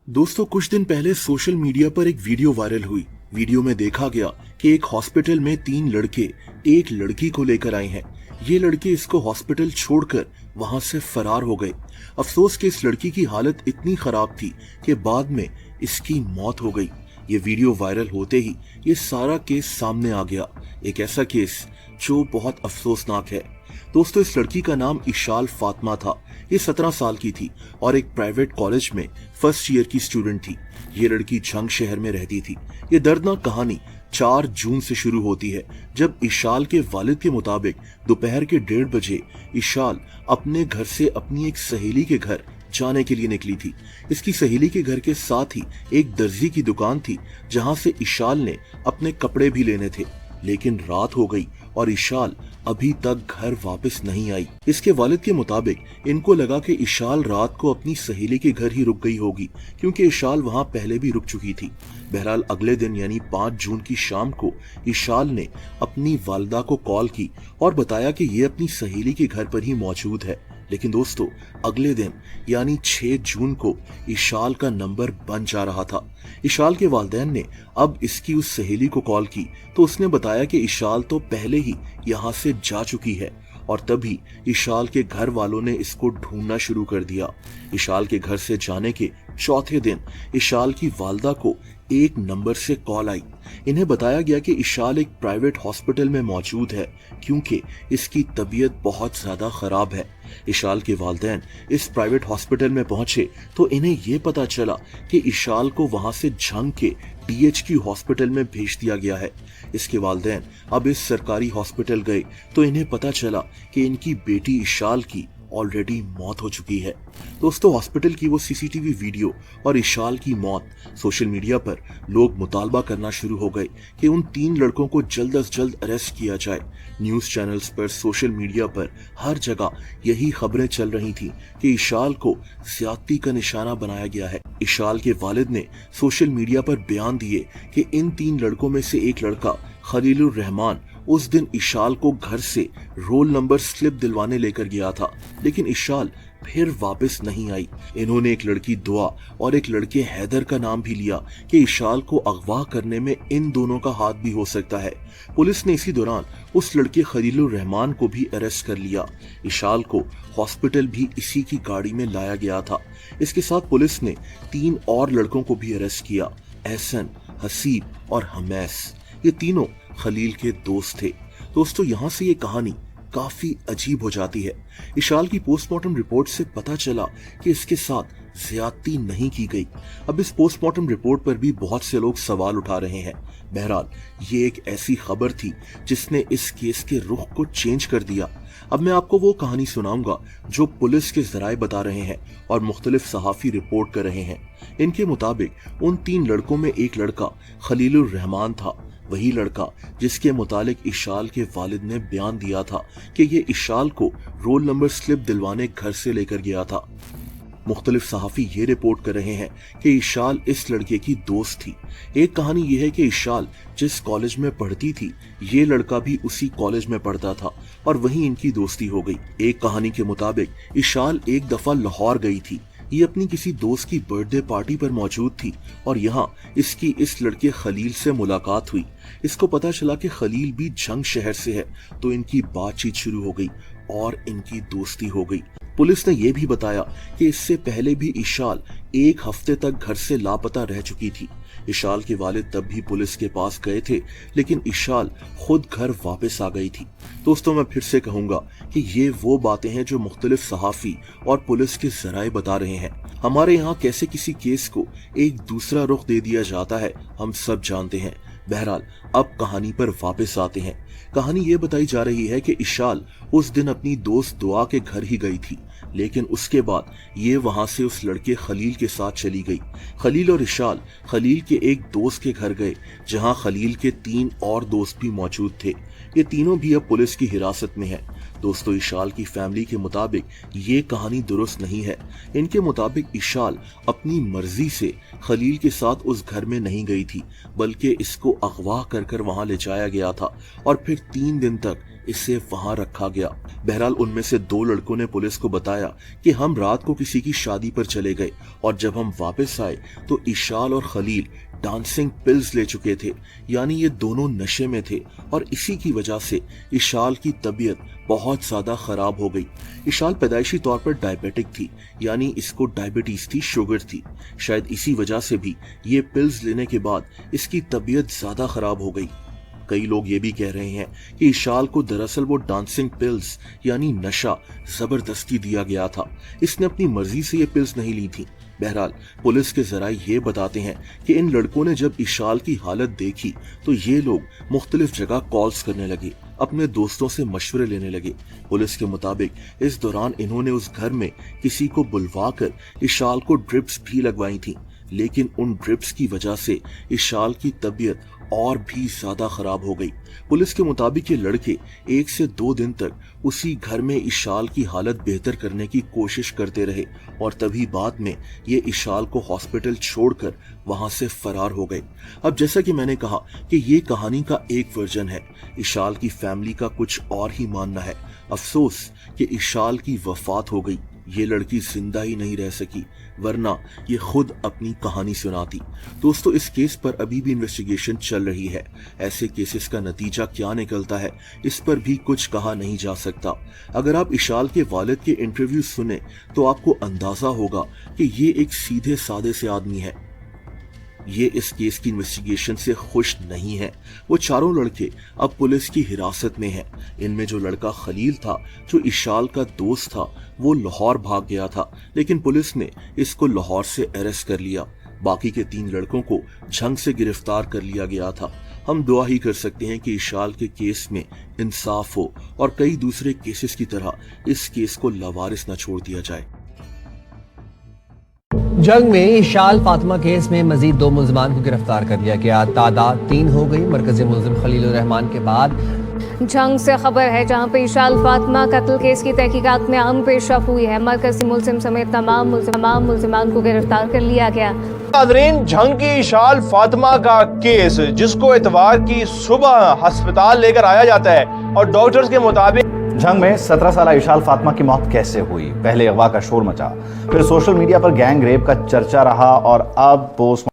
दोस्तों, कुछ दिन पहले सोशल मीडिया पर एक वीडियो वायरल हुई। वीडियो में देखा गया कि एक हॉस्पिटल में 3 लड़के एक लड़की को लेकर आए हैं। ये लड़के इसको हॉस्पिटल छोड़कर वहां से फरार हो गए। अफसोस कि इस लड़की की हालत इतनी खराब थी कि बाद में इसकी मौत हो गई। ये वीडियो वायरल होते ही ये सारा केस सामने आ गया। एक ऐसा केस जो बहुत अफसोसनाक है। दोस्तों, इस लड़की का नाम इशाल फातिमा था। ये 17 साल की थी और एक प्राइवेट कॉलेज में फर्स्ट ईयर की स्टूडेंट थी। ये लड़की झंग शहर में रहती थी। ये दर्दनाक कहानी 4 जून से शुरू होती है, जब इशाल के वालिद के मुताबिक दोपहर के 1:30 बजे इशाल अपने घर से अपनी एक सहेली के घर जाने के लिए निकली थी। इसकी सहेली के घर के साथ ही एक दर्जी की दुकान थी, जहां से इशाल ने अपने कपड़े भी लेने थे। लेकिन रात हो गई और इशाल अभी तक घर वापस नहीं आई। इसके वालिद के मुताबिक इनको लगा कि इशाल रात को अपनी सहेली के घर ही रुक गई होगी, क्योंकि इशाल वहां पहले भी रुक चुकी थी। बहरहाल अगले दिन यानी 5 जून की शाम को इशाल ने अपनी वालिदा को कॉल की और बताया कि ये अपनी सहेली के घर पर ही मौजूद है। लेकिन दोस्तों, अगले दिन यानी 6 जून को इशाल का नंबर बंद जा रहा था। इशाल के वालिदैन ने अब इसकी उस सहेली को कॉल की तो उसने बताया कि इशाल तो पहले ही यहाँ से जा चुकी है। और तभी इशाल के घर वालों ने इसको ढूंढना शुरू कर दिया। इशाल के घर से जाने के चौथे दिन इशाल की वालिदा को एक नंबर से कॉल आई। इन्हें बताया गया कि इशाल एक प्राइवेट हॉस्पिटल में मौजूद है, क्योंकि इसकी तबीयत बहुत ज्यादा खराब है। इशाल के वालिदैन इस प्राइवेट हॉस्पिटल में पहुंचे तो इन्हें ये पता चला कि इशाल को वहां से झंग के DHQ हॉस्पिटल में भेज दिया गया है। इसके वालिदैन अब इस सरकारी हॉस्पिटल गए तो इन्हें पता चला कि इनकी बेटी इशाल की ऑलरेडी मौत हो चुकी है। दोस्तों, हॉस्पिटल की वो CCTV वीडियो और इशाल की मौत सोशल मीडिया पर लोग मुतालबा करना शुरू हो गए कि उन 3 लड़कों को जल्द अज जल्द अरेस्ट किया जाए। न्यूज चैनल्स पर, सोशल मीडिया पर हर जगह यही खबरें चल रही थी कि इशाल को ज्यादती का निशाना बनाया गया है। इशाल के वालिद ने सोशल मीडिया पर बयान दिए कि इन 3 लड़कों में से एक लड़का खलीलुर रहमान उस दिन इशाल को घर से रोल नंबर स्लिप दिलवाने लेकर गया था, लेकिन इशाल फिर वापस नहीं आई। इन्होंने एक लड़की दुआ और एक लड़के हैदर का नाम भी लिया कि इशाल को अगवा करने में इन दोनों का हाथ भी हो सकता है। पुलिस ने इसी दौरान उस लड़के खलीलुर रहमान को भी अरेस्ट कर लिया। इशाल को हॉस्पिटल भी इसी की गाड़ी में लाया गया था। इसके साथ पुलिस ने 3 और लड़कों को भी अरेस्ट किया, एहसन, हसीब और हमैस। ये तीनों खलील के दोस्त थे। दोस्तों, यहाँ से ये कहानी काफी अजीब हो जाती है। इशाल की पोस्टमार्टम रिपोर्ट से पता चला कि इसके साथ ज्यादती नहीं की गई। अब इस पोस्टमार्टम रिपोर्ट पर भी बहुत से लोग सवाल उठा रहे हैं। बहरहाल ये एक ऐसी खबर थी जिसने इस केस के रुख को चेंज कर दिया। अब मैं आपको वो कहानी सुनाऊंगा जो पुलिस के जराए बता रहे हैं और मुख्तलिफ सहाफी रिपोर्ट कर रहे हैं। इनके मुताबिक उन 3 लड़कों में एक लड़का खलीलुर रहमान था, वही लड़का जिसके मुतालिक इशाल के वालिद ने बयान दिया था कि ये इशाल को रोल नंबर स्लिप दिलवाने घर से लेकर गया था। मुख्तलिफ सहाफी ये रिपोर्ट कर रहे हैं कि इशाल इस लड़के की दोस्त थी। एक कहानी ये है कि इशाल जिस कॉलेज में पढ़ती थी, ये लड़का भी उसी कॉलेज में पढ़ता था और वहीं इनकी दोस्ती हो गई। एक कहानी के मुताबिक इशाल एक दफा लाहौर गई थी। ये अपनी किसी दोस्त की बर्थडे पार्टी पर मौजूद थी और यहाँ इसकी इस लड़के खलील से मुलाकात हुई। इसको पता चला कि खलील भी झंग शहर से है, तो इनकी बातचीत शुरू हो गई और इनकी दोस्ती हो गई। पुलिस ने यह भी बताया कि इससे पहले भी इशाल 1 हफ्ते तक घर से लापता रह चुकी थी। इशाल के वालिद तब भी पुलिस के पास गए थे, लेकिन इशाल खुद घर वापस आ गई थी। दोस्तों, मैं फिर से कहूंगा कि ये वो बातें हैं जो मुख्तलिफ सहाफी और पुलिस के जराए बता रहे हैं। हमारे यहाँ कैसे किसी केस को एक दूसरा रुख दे दिया जाता है, हम सब जानते हैं। बहरहाल अब कहानी पर वापस आते हैं। कहानी ये बताई जा रही है कि इशाल उस दिन अपनी दोस्त दुआ के घर ही गई थी, लेकिन उसके बाद ये वहां से उस लड़के खलील के साथ चली गई। खलील और इशाल खलील के एक दोस्त के घर गए, जहां खलील के 3 और दोस्त भी मौजूद थे। ये तीनों भी अब पुलिस की हिरासत में हैं। दोस्तों, इशाल की फैमिली के मुताबिक ये कहानी दुरुस्त नहीं है। इनके मुताबिक इशाल अपनी मर्जी से खलील के साथ उस घर में नहीं गई थी, बल्कि इसको अगवा कर वहां ले जाया गया था और फिर 3 दिन तक इसे वहां रखा गया। बहरहाल उनमें से 2 लड़कों ने पुलिस को बताया कि हम रात को किसी की शादी पर चले गए और जब हम वापस आए तो इशाल और खलील डांसिंग पिल्स ले चुके थे, यानी ये दोनों नशे में थे और इसी की वजह से इशाल की तबीयत बहुत ज्यादा खराब हो गई। इशाल पैदाइशी तौर पर डायबिटिक थी, यानी इसको डायबिटीज थी, शुगर थी। शायद इसी वजह से भी ये पिल्स लेने के बाद इसकी तबीयत ज्यादा खराब हो गई। कई लोग ये भी कह रहे हैं कि इशाल को दरअसल वो डांसिंग पिल्स यानी नशा जबरदस्ती दिया गया था, इसने अपनी मर्जी से ये पिल्स नहीं ली थी। बहरहाल पुलिस के जराये ये बताते हैं कि इन लड़कों ने जब इशाल की हालत देखी तो ये लोग मुख्तलिफ जगह कॉल्स करने लगे, अपने दोस्तों से मशवरे लेने लगे। पुलिस के मुताबिक इस दौरान इन्होंने उस घर में किसी को बुलवा कर इशाल को ड्रिप्स भी लगवाई थी, लेकिन उन ड्रिप्स की वजह से इशाल की तबीयत और भी ज्यादा खराब हो गई। पुलिस के मुताबिक ये लड़के 1 से 2 दिन तक उसी घर में इशाल की हालत बेहतर करने की कोशिश करते रहे और तभी बाद में ये इशाल को हॉस्पिटल छोड़कर वहां से फरार हो गए। अब जैसा कि मैंने कहा कि ये कहानी का एक वर्जन है, इशाल की फैमिली का कुछ और ही मानना है। अफसोस कि इशाल की वफात हो गई, ये लड़की जिंदा ही नहीं रह सकी, वरना ये खुद अपनी कहानी सुनाती। दोस्तों, इस केस पर अभी भी इन्वेस्टिगेशन चल रही है। ऐसे केसेस का नतीजा क्या निकलता है इस पर भी कुछ कहा नहीं जा सकता। अगर आप इशाल के वालिद के इंटरव्यू सुने तो आपको अंदाजा होगा कि ये एक सीधे सादे से आदमी है। ये इस केस की इन्वेस्टिगेशन से खुश नहीं है। वो चारों लड़के अब पुलिस की हिरासत में हैं। इनमें जो लड़का खलील था, जो इशाल का दोस्त था, वो लाहौर भाग गया था, लेकिन पुलिस ने इसको लाहौर से अरेस्ट कर लिया। बाकी के 3 लड़कों को झंग से गिरफ्तार कर लिया गया था। हम दुआ ही कर सकते हैं कि इशाल के केस में इंसाफ हो और कई दूसरे केसेस की तरह इस केस को लावारिस न छोड़ दिया जाए। जंग में इशाल फातिमा केस में मजीद 2 मुल्जिमान को गिरफ्तार कर लिया गया। तादाद 3 हो गई। मरकजी मुल्जिम खलील रहमान के बाद जंग से खबर है, जहां पे इशाल फातिमा कत्ल केस की तहकीकात में अहम पेशरफ हुई है। मरकजी मुल्जिम समेत तमाम मुल्जिमान को गिरफ्तार कर लिया गया। नाज़रीन, जंग की इशाल फातिमा का केस, जिसको इतवार की सुबह अस्पताल लेकर आया जाता है और डॉक्टर्स के मुताबिक जंग में 17 साला इशाल फातिमा की मौत कैसे हुई? पहले अगवा का शोर मचा, फिर सोशल मीडिया पर गैंग रेप का चर्चा रहा और अब पोस्ट